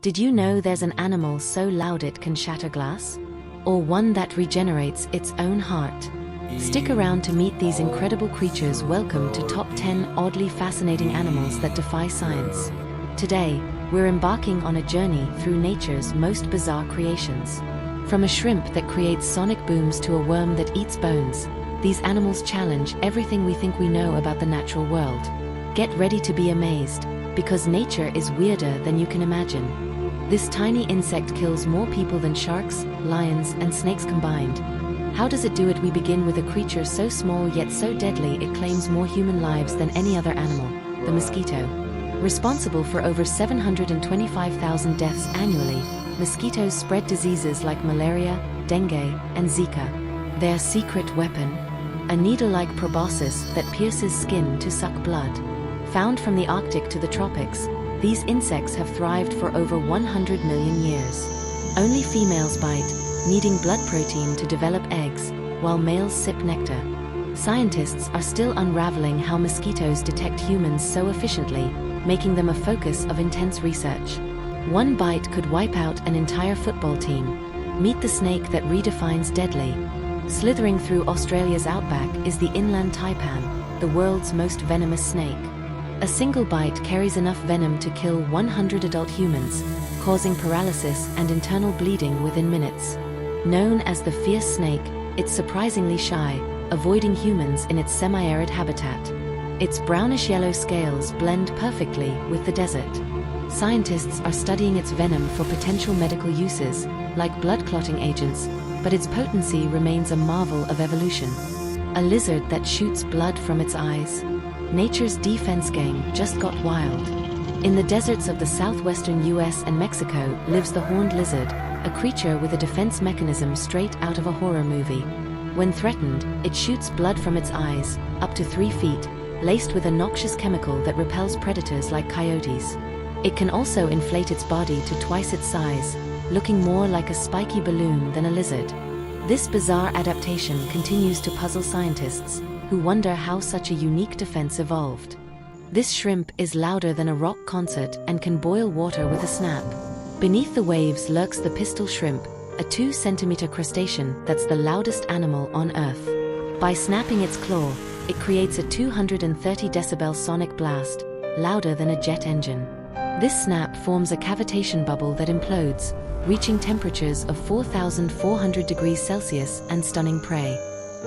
Did you know there's an animal so loud it can shatter glass? Or one that regenerates its own heart? Stick around to meet these incredible creatures. Welcome to Top 10 Oddly Fascinating Animals That Defy Science. Today, we're embarking on a journey through nature's most bizarre creations. From a shrimp that creates sonic booms to a worm that eats bones, these animals challenge everything we think we know about the natural world. Get ready to be amazed, because nature is weirder than you can imagine. This tiny insect kills more people than sharks, lions, and snakes combined. How does it do it? We begin with a creature so small yet so deadly it claims more human lives than any other animal, the mosquito. Responsible for over 725,000 deaths annually, mosquitoes spread diseases like malaria, dengue, and Zika. Their secret weapon? A needle-like proboscis that pierces skin to suck blood. Found from the Arctic to the tropics, these insects have thrived for over 100 million years. Only females bite, needing blood protein to develop eggs, while males sip nectar. Scientists are still unraveling how mosquitoes detect humans so efficiently, making them a focus of intense research. One bite could wipe out an entire football team. Meet the snake that redefines deadly. Slithering through Australia's outback is the inland taipan, the world's most venomous snake. A single bite carries enough venom to kill 100 adult humans, causing paralysis and internal bleeding within minutes. Known as the fierce snake, it's surprisingly shy, avoiding humans in its semi-arid habitat. Its brownish-yellow scales blend perfectly with the desert. Scientists are studying its venom for potential medical uses, like blood clotting agents, but its potency remains a marvel of evolution. A lizard that shoots blood from its eyes. Nature's defense game just got wild. In the deserts of the southwestern US and Mexico lives the horned lizard, a creature with a defense mechanism straight out of a horror movie. When threatened, it shoots blood from its eyes, up to 3 feet, laced with a noxious chemical that repels predators like coyotes. It can also inflate its body to twice its size, looking more like a spiky balloon than a lizard. This bizarre adaptation continues to puzzle scientists, who wonder how such a unique defense evolved. This shrimp is louder than a rock concert and can boil water with a snap. Beneath the waves lurks the pistol shrimp, a 2-centimeter crustacean that's the loudest animal on Earth. By snapping its claw, it creates a 230 decibel sonic blast, louder than a jet engine. This snap forms a cavitation bubble that implodes, reaching temperatures of 4,400 degrees Celsius and stunning prey.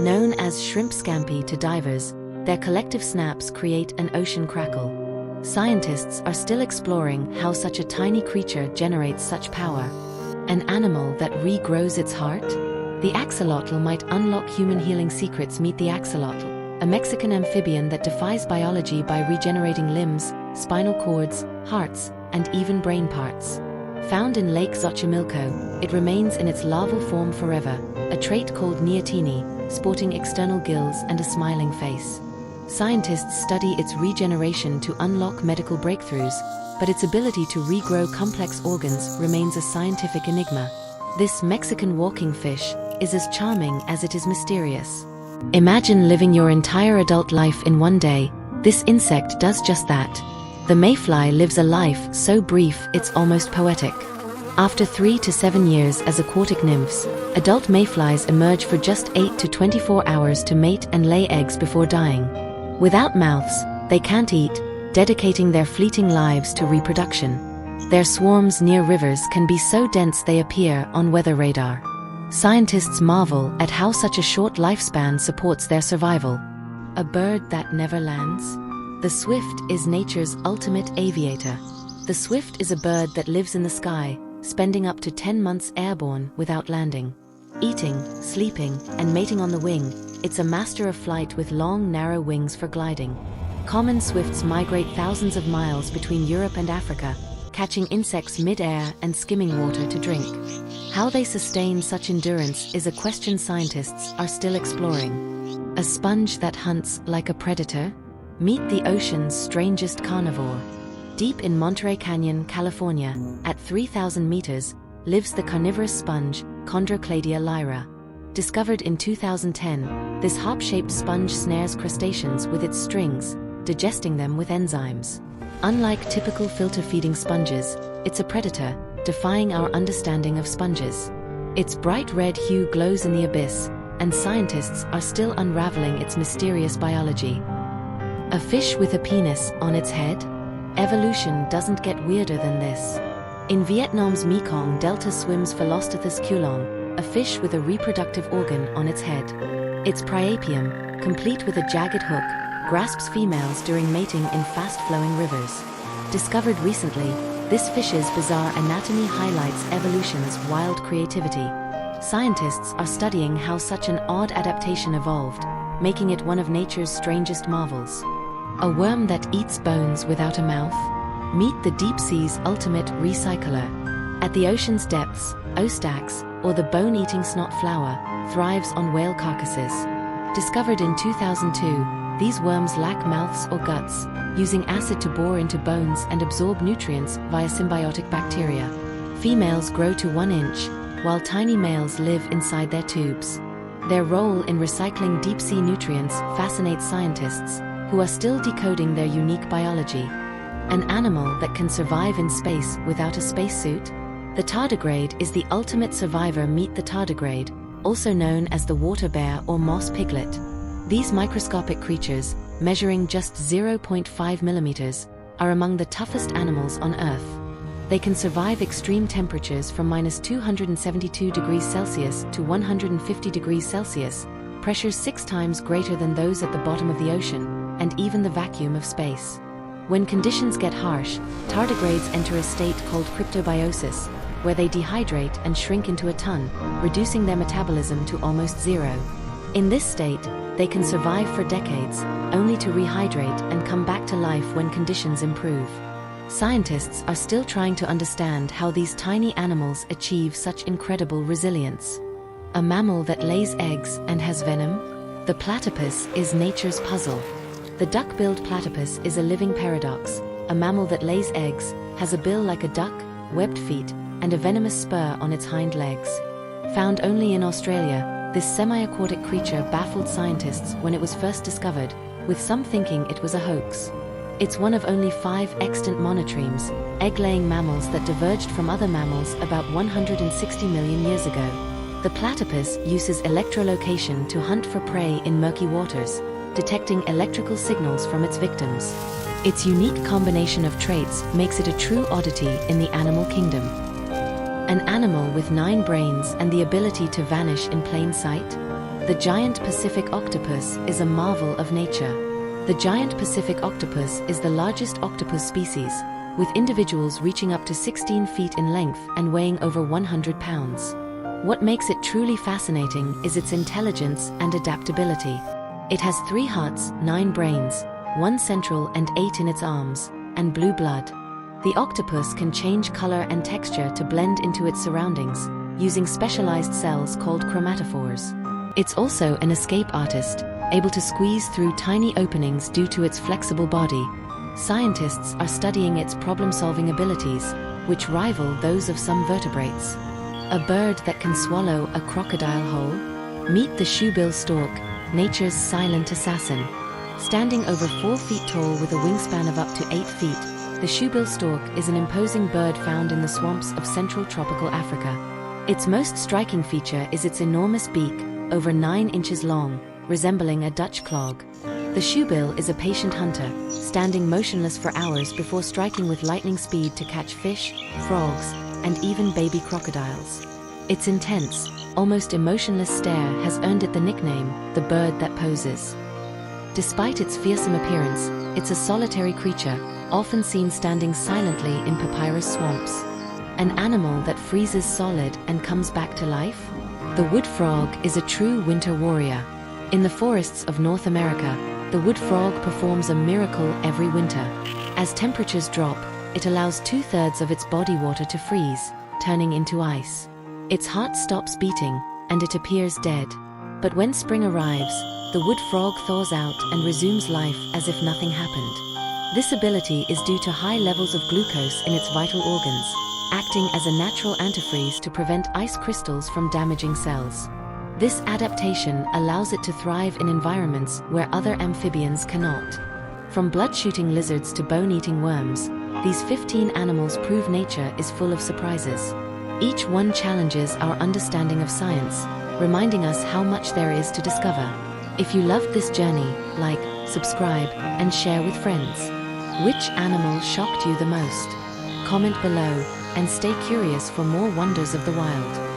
Known as shrimp scampi to divers, their collective snaps create an ocean crackle. Scientists are still exploring how such a tiny creature generates such power. An animal that regrows its heart? The axolotl might unlock human healing secrets. Meet the axolotl, a Mexican amphibian that defies biology by regenerating limbs, spinal cords, hearts, and even brain parts. Found in Lake Xochimilco, it remains in its larval form forever, a trait called neoteny, sporting external gills and a smiling face. Scientists study its regeneration to unlock medical breakthroughs, but its ability to regrow complex organs remains a scientific enigma. This Mexican walking fish is as charming as it is mysterious. Imagine living your entire adult life in one day. This insect does just that. The mayfly lives a life so brief it's almost poetic. After 3 to 7 years as aquatic nymphs, adult mayflies emerge for just 8 to 24 hours to mate and lay eggs before dying. Without mouths, they can't eat, dedicating their fleeting lives to reproduction. Their swarms near rivers can be so dense they appear on weather radar. Scientists marvel at how such a short lifespan supports their survival. A bird that never lands? The swift is nature's ultimate aviator. The swift is a bird that lives in the sky, spending up to 10 months airborne without landing. Eating, sleeping, and mating on the wing, it's a master of flight with long, narrow wings for gliding. Common swifts migrate thousands of miles between Europe and Africa, catching insects mid-air and skimming water to drink. How they sustain such endurance is a question scientists are still exploring. A sponge that hunts like a predator? Meet the ocean's strangest carnivore. Deep in Monterey Canyon, California, at 3,000 meters, lives the carnivorous sponge, Chondrocladia lyra. Discovered in 2010, this harp-shaped sponge snares crustaceans with its strings, digesting them with enzymes. Unlike typical filter-feeding sponges, it's a predator, defying our understanding of sponges. Its bright red hue glows in the abyss, and scientists are still unraveling its mysterious biology. A fish with a penis on its head? Evolution doesn't get weirder than this. In Vietnam's Mekong Delta swims Philostethus culong, a fish with a reproductive organ on its head. Its priapium, complete with a jagged hook, grasps females during mating in fast-flowing rivers. Discovered recently, this fish's bizarre anatomy highlights evolution's wild creativity. Scientists are studying how such an odd adaptation evolved, making it one of nature's strangest marvels. A worm that eats bones without a mouth? Meet the deep sea's ultimate recycler. At the ocean's depths, Ostax, or the bone-eating snot flower, thrives on whale carcasses. Discovered in 2002, these worms lack mouths or guts, using acid to bore into bones and absorb nutrients via symbiotic bacteria. Females grow to 1 inch, while tiny males live inside their tubes. Their role in recycling deep-sea nutrients fascinates scientists, who are still decoding their unique biology. An animal that can survive in space without a spacesuit? The tardigrade is the ultimate survivor. Meet the tardigrade, also known as the water bear or moss piglet. These microscopic creatures, measuring just 0.5 millimeters, are among the toughest animals on Earth. They can survive extreme temperatures from -272 degrees Celsius to 150 degrees Celsius, pressures 6 times greater than those at the bottom of the ocean, and even the vacuum of space. When conditions get harsh, tardigrades enter a state called cryptobiosis, where they dehydrate and shrink into a ton, reducing their metabolism to almost zero. In this state, they can survive for decades, only to rehydrate and come back to life when conditions improve. Scientists are still trying to understand how these tiny animals achieve such incredible resilience. A mammal that lays eggs and has venom? The platypus is nature's puzzle. The duck-billed platypus is a living paradox, a mammal that lays eggs, has a bill like a duck, webbed feet, and a venomous spur on its hind legs. Found only in Australia, this semi-aquatic creature baffled scientists when it was first discovered, with some thinking it was a hoax. It's one of only 5 extant monotremes, egg-laying mammals that diverged from other mammals about 160 million years ago. The platypus uses echolocation to hunt for prey in murky waters, detecting electrical signals from its victims. Its unique combination of traits makes it a true oddity in the animal kingdom. An animal with 9 brains and the ability to vanish in plain sight? The giant Pacific octopus is a marvel of nature. The giant Pacific octopus is the largest octopus species, with individuals reaching up to 16 feet in length and weighing over 100 pounds. What makes it truly fascinating is its intelligence and adaptability. It has 3 hearts, 9 brains, 1 central and 8 in its arms, and blue blood. The octopus can change color and texture to blend into its surroundings, using specialized cells called chromatophores. It's also an escape artist, able to squeeze through tiny openings due to its flexible body. Scientists are studying its problem-solving abilities, which rival those of some vertebrates. A bird that can swallow a crocodile whole? Meet the shoebill stork, nature's silent assassin. Standing over 4 feet tall with a wingspan of up to 8 feet, the shoebill stork is an imposing bird found in the swamps of central tropical Africa. Its most striking feature is its enormous beak, over 9 inches long, resembling a Dutch clog. The shoebill is a patient hunter, standing motionless for hours before striking with lightning speed to catch fish, frogs, and even baby crocodiles. Its intense, almost emotionless stare has earned it the nickname, the bird that poses. Despite its fearsome appearance, it's a solitary creature, often seen standing silently in papyrus swamps. An animal that freezes solid and comes back to life? The wood frog is a true winter warrior. In the forests of North America, the wood frog performs a miracle every winter. As temperatures drop, it allows 2/3 of its body water to freeze, turning into ice. Its heart stops beating, and it appears dead. But when spring arrives, the wood frog thaws out and resumes life as if nothing happened. This ability is due to high levels of glucose in its vital organs, acting as a natural antifreeze to prevent ice crystals from damaging cells. This adaptation allows it to thrive in environments where other amphibians cannot. From blood-shooting lizards to bone-eating worms, these 15 animals prove nature is full of surprises. Each one challenges our understanding of science, reminding us how much there is to discover. If you loved this journey, like, subscribe, and share with friends. Which animal shocked you the most? Comment below, and stay curious for more wonders of the wild.